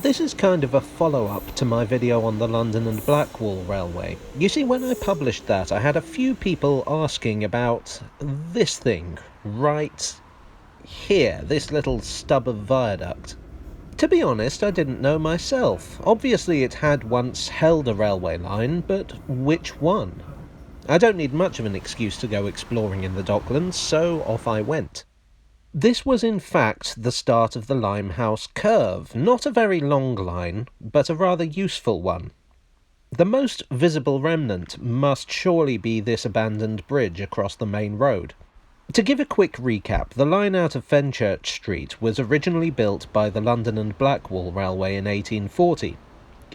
This is kind of a follow-up to my video on the London and Blackwall Railway. You see, when I published that, I had a few people asking about this thing right here, this little stub of viaduct. To be honest, I didn't know myself. Obviously it had once held a railway line, but which one? I don't need much of an excuse to go exploring in the Docklands, so off I went. This was in fact the start of the Limehouse curve, not a very long line, but a rather useful one. The most visible remnant must surely be this abandoned bridge across the main road. To give a quick recap, the line out of Fenchurch Street was originally built by the London and Blackwall Railway in 1840.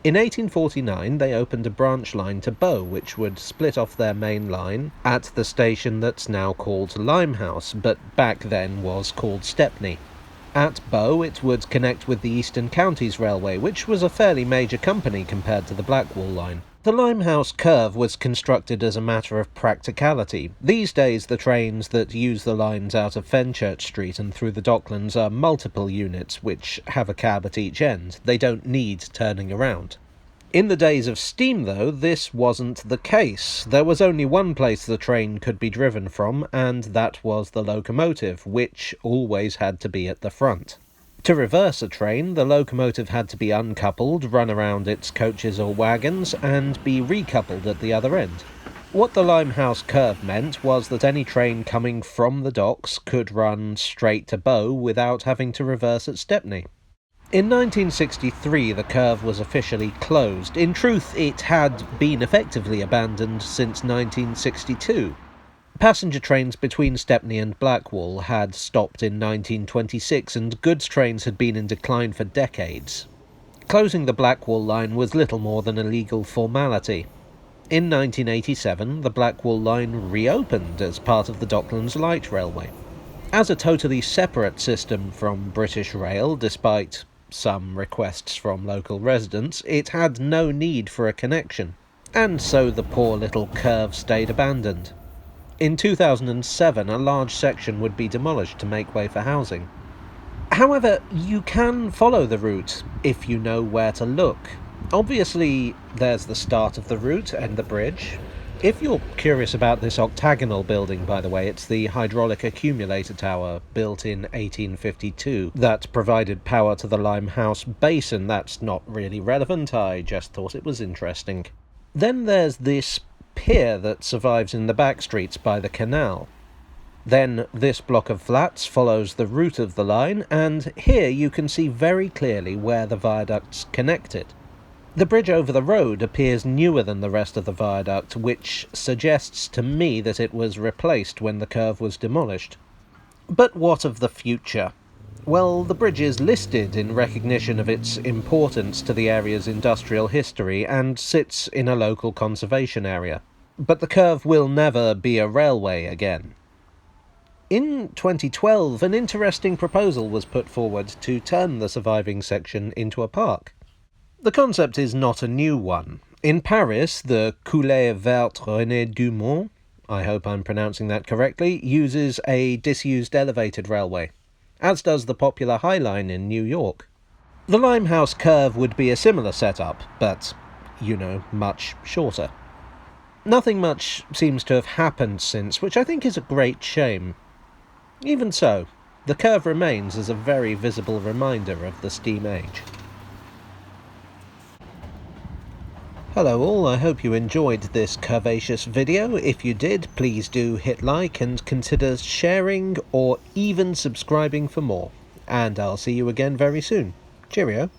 In 1849 they opened a branch line to Bow, which would split off their main line at the station that's now called Limehouse, but back then was called Stepney. At Bow it would connect with the Eastern Counties Railway, which was a fairly major company compared to the Blackwall line. The Limehouse curve was constructed as a matter of practicality. These days the trains that use the lines out of Fenchurch Street and through the Docklands are multiple units which have a cab at each end. They don't need turning around. In the days of steam, though, this wasn't the case. There was only one place the train could be driven from, and that was the locomotive, which always had to be at the front. To reverse a train, the locomotive had to be uncoupled, run around its coaches or wagons, and be recoupled at the other end. What the Limehouse curve meant was that any train coming from the docks could run straight to Bow without having to reverse at Stepney. In 1963 the curve was officially closed. In truth, it had been effectively abandoned since 1962. Passenger trains between Stepney and Blackwall had stopped in 1926, and goods trains had been in decline for decades. Closing the Blackwall line was little more than a legal formality. In 1987, the Blackwall line reopened as part of the Docklands Light Railway. As a totally separate system from British Rail, despite some requests from local residents, it had no need for a connection, and so the poor little curve stayed abandoned. In 2007, a large section would be demolished to make way for housing. However, you can follow the route if you know where to look. Obviously, there's the start of the route and the bridge. If you're curious about this octagonal building, by the way, it's the hydraulic accumulator tower built in 1852 that provided power to the Limehouse basin. That's not really relevant, I just thought it was interesting. Then there's this pier that survives in the back streets by the canal. Then this block of flats follows the route of the line, and here you can see very clearly where the viaducts connected. The bridge over the road appears newer than the rest of the viaduct, which suggests to me that it was replaced when the curve was demolished. But what of the future? Well, the bridge is listed in recognition of its importance to the area's industrial history and sits in a local conservation area. But the curve will never be a railway again. In 2012, an interesting proposal was put forward to turn the surviving section into a park. The concept is not a new one. In Paris, the Coulée Verte René Dumont, I hope I'm pronouncing that correctly, uses a disused elevated railway, as does the popular High Line in New York. The Limehouse curve would be a similar setup, but, much shorter. Nothing much seems to have happened since, which I think is a great shame. Even so, the curve remains as a very visible reminder of the steam age. Hello all, I hope you enjoyed this curvaceous video. If you did, please do hit like and consider sharing or even subscribing for more. And I'll see you again very soon. Cheerio.